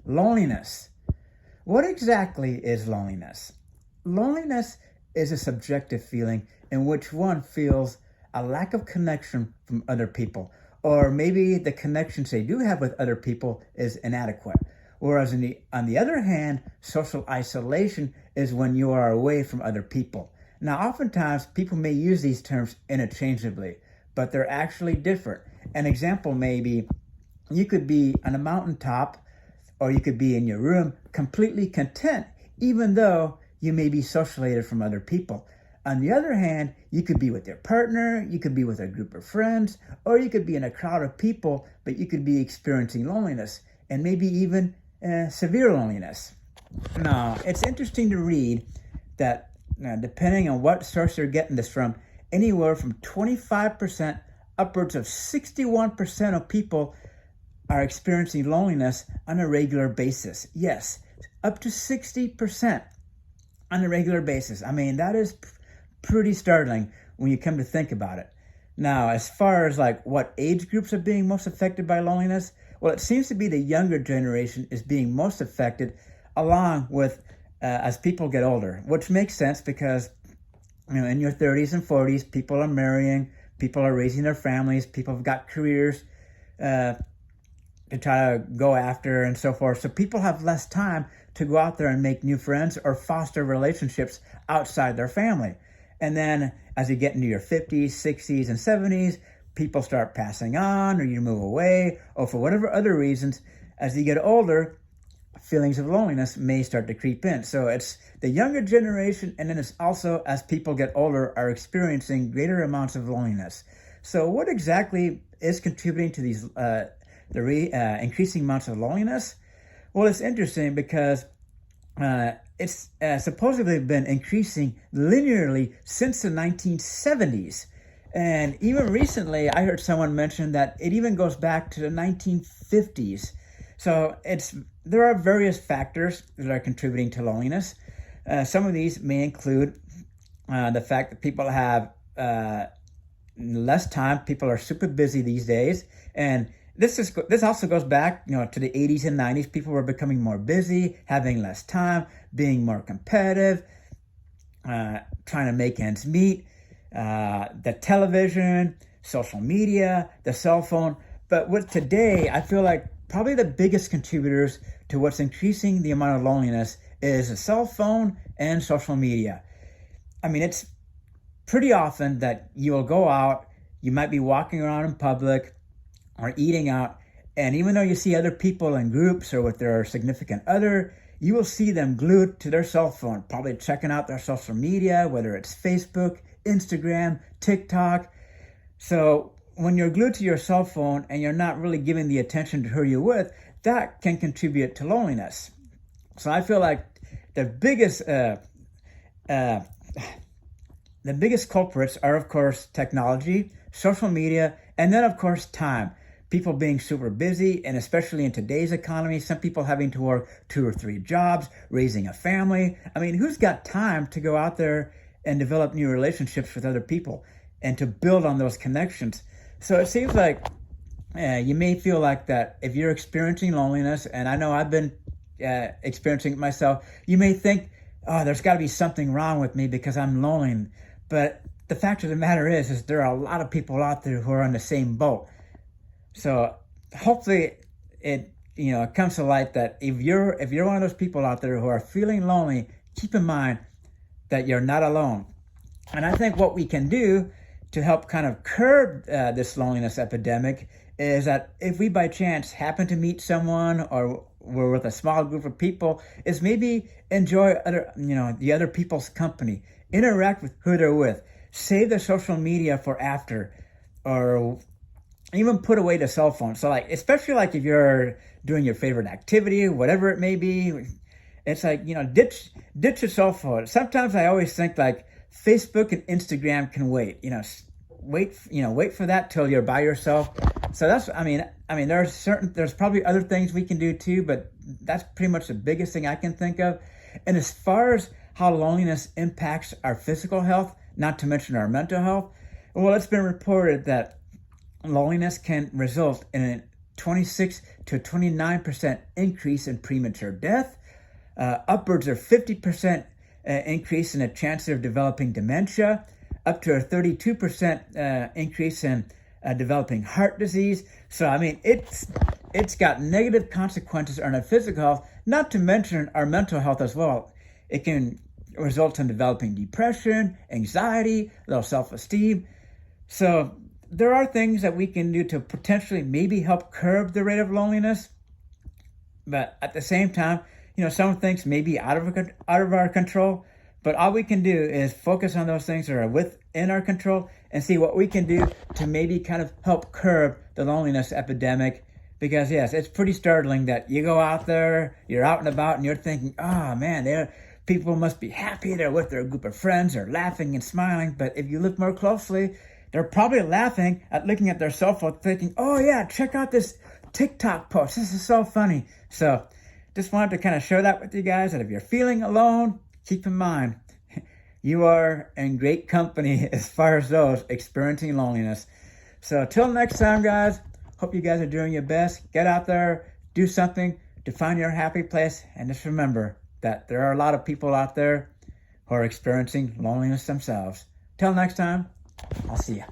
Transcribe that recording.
Loneliness. What exactly is loneliness? Loneliness is a subjective feeling in which one feels a lack of connection from other people, or maybe the connections they do have with other people is inadequate. Whereas on the other hand, social isolation is when you are away from other people. Now, oftentimes people may use these terms interchangeably, but they're actually different. An example may be you could be on a mountaintop or you could be in your room completely content, even though you may be isolated from other people. On the other hand, you could be with your partner, you could be with a group of friends, or you could be in a crowd of people, but you could be experiencing loneliness and maybe even severe loneliness. Now, it's interesting to read that depending on what source you're getting this from, anywhere from 25% upwards of 61% of people are experiencing loneliness on a regular basis. Yes, up to 60% on a regular basis. I mean, that is pretty startling when you come to think about it. Now, as far as like what age groups are being most affected by loneliness, well, it seems to be the younger generation is being most affected, along with as people get older, which makes sense because in your 30s and 40s, people are marrying, people are raising their families, people have got careers to try to go after and so forth. So people have less time to go out there and make new friends or foster relationships outside their family. And then as you get into your 50s, 60s, and 70s, people start passing on, or you move away, or for whatever other reasons, as you get older, feelings of loneliness may start to creep in. So it's the younger generation, and then it's also as people get older are experiencing greater amounts of loneliness. So what exactly is contributing to these increasing amounts of loneliness? Well, it's interesting because it's supposedly been increasing linearly since the 1970s. And even recently, I heard someone mention that it even goes back to the 1950s. So there are various factors that are contributing to loneliness. Some of these may include the fact that people have less time. People are super busy these days. And this also goes back, to the 80s and 90s. People were becoming more busy, having less time, being more competitive, trying to make ends meet. The television, social media, the cell phone. But with today, I feel like probably the biggest contributors to what's increasing the amount of loneliness is the cell phone and social media. I mean, it's pretty often that you will go out, you might be walking around in public or eating out, and even though you see other people in groups or with their significant other, you will see them glued to their cell phone, probably checking out their social media, whether it's Facebook, Instagram, TikTok. So when you're glued to your cell phone and you're not really giving the attention to who you're with, that can contribute to loneliness. So I feel like the biggest culprits are, of course, technology, social media, and then, of course, time. People being super busy, and especially in today's economy, some people having to work 2 or 3 jobs, raising a family. I mean, who's got time to go out there and develop new relationships with other people and to build on those connections? So it seems like you may feel like that if you're experiencing loneliness, and I know I've been experiencing it myself, you may think, oh, there's got to be something wrong with me because I'm lonely. But the fact of the matter is there are a lot of people out there who are on the same boat. So hopefully it comes to light that if you're one of those people out there who are feeling lonely, keep in mind that you're not alone. And I think what we can do to help kind of curb this loneliness epidemic is that if we by chance happen to meet someone or we're with a small group of people, is maybe enjoy the other people's company, interact with who they're with, save the social media for after, or even put away the cell phone. So especially if you're doing your favorite activity, whatever it may be, it's ditch your cell phone. Sometimes I always think Facebook and Instagram can wait. Wait for that till you're by yourself. So that's, there's probably other things we can do too, but that's pretty much the biggest thing I can think of. And as far as how loneliness impacts our physical health, not to mention our mental health, well, it's been reported that loneliness can result in a 26 to 29% increase in premature death, upwards of 50% increase in the chances of developing dementia, up to a 32% increase in developing heart disease. So, I mean, it's got negative consequences on our physical health, not to mention our mental health as well. It can result in developing depression, anxiety, low self-esteem. So there are things that we can do to potentially maybe help curb the rate of loneliness. But at the same time, some things may be out of our control. But all we can do is focus on those things that are within our control and see what we can do to maybe kind of help curb the loneliness epidemic. Because yes, it's pretty startling that you go out there, you're out and about, and you're thinking, oh man, people must be happy. They're with their group of friends, they're laughing and smiling. But if you look more closely, they're probably laughing at looking at their cell phone thinking, oh yeah, check out this TikTok post. This is so funny. So just wanted to kind of share that with you guys, that if you're feeling alone, keep in mind, you are in great company as far as those experiencing loneliness. So till next time, guys, hope you guys are doing your best. Get out there, do something to find your happy place. And just remember that there are a lot of people out there who are experiencing loneliness themselves. Till next time, I'll see you.